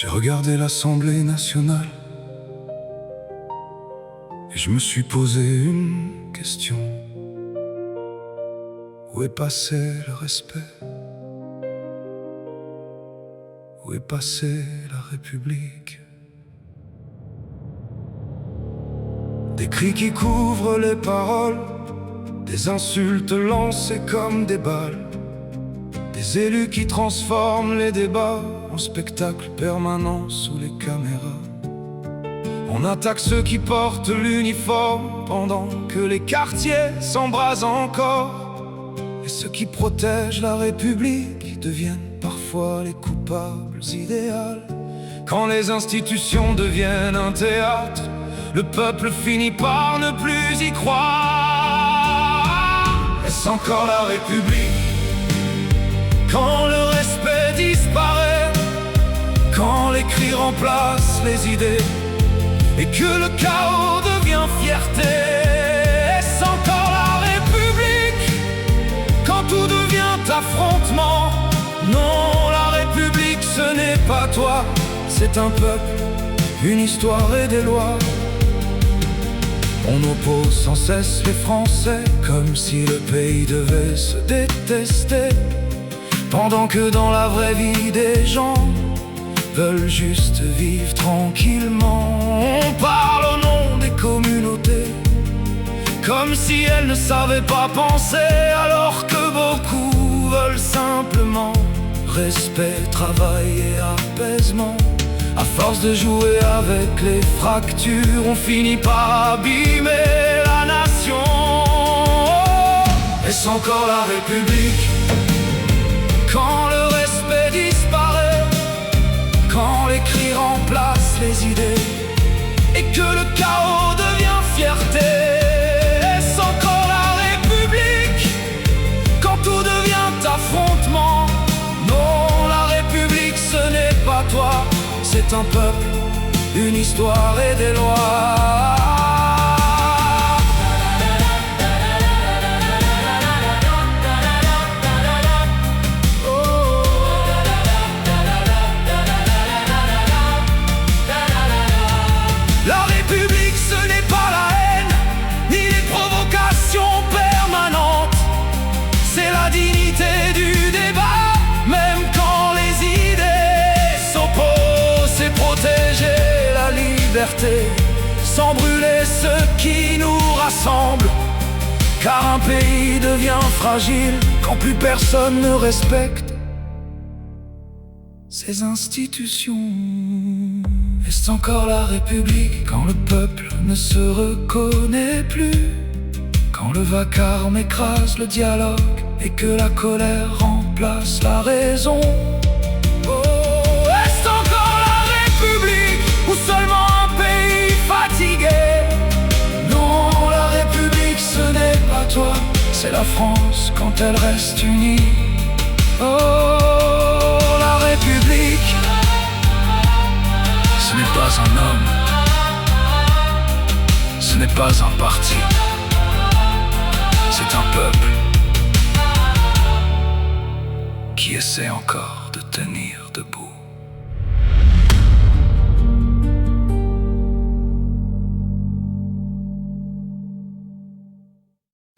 J'ai regardé l'Assemblée nationale et je me suis posé une question. Où est passé le respect? Où est passée la République? Des cris qui couvrent les paroles, des insultes lancées comme des balles, des élus qui transforment les débats en spectacle permanent sous les caméras. On attaque ceux qui portent l'uniforme pendant que les quartiers s'embrasent encore. Et ceux qui protègent la République deviennent parfois les coupables idéaux. Quand les institutions deviennent un théâtre, le peuple finit par ne plus y croire. Est-ce encore la République quand le respect disparaît, quand les cris remplacent les idées et que le chaos devient fierté? Est-ce encore la République quand tout devient affrontement? Non, la République ce n'est pas toi, c'est un peuple, une histoire et des lois. On oppose sans cesse les Français comme si le pays devait se détester, pendant que dans la vraie vie des gens veulent juste vivre tranquillement. On parle au nom des communautés comme si elles ne savaient pas penser, alors que beaucoup veulent simplement respect, travail et apaisement. À force de jouer avec les fractures, on finit par abîmer la nation. Est-ce encore la République quand le respect disparaît, quand les cris remplacent les idées et que le chaos devient fierté? Est-ce encore la République quand tout devient affrontement? Non, la République ce n'est pas toi, c'est un peuple, une histoire et des lois. La République ce n'est pas la haine, ni les provocations permanentes. C'est la dignité du débat, même quand les idées s'opposent. C'est protéger la liberté, sans brûler ce qui nous rassemble. Car un pays devient fragile quand plus personne ne respecte ses institutions. Est-ce encore la République quand le peuple ne se reconnaît plus, quand le vacarme écrase le dialogue et que la colère remplace la raison? Oh, est-ce encore la République ou seulement un pays fatigué? Non, la République ce n'est pas toi, c'est la France quand elle reste unie. Oh, la République ce n'est pas un homme, ce n'est pas un parti, c'est un peuple qui essaie encore de tenir debout.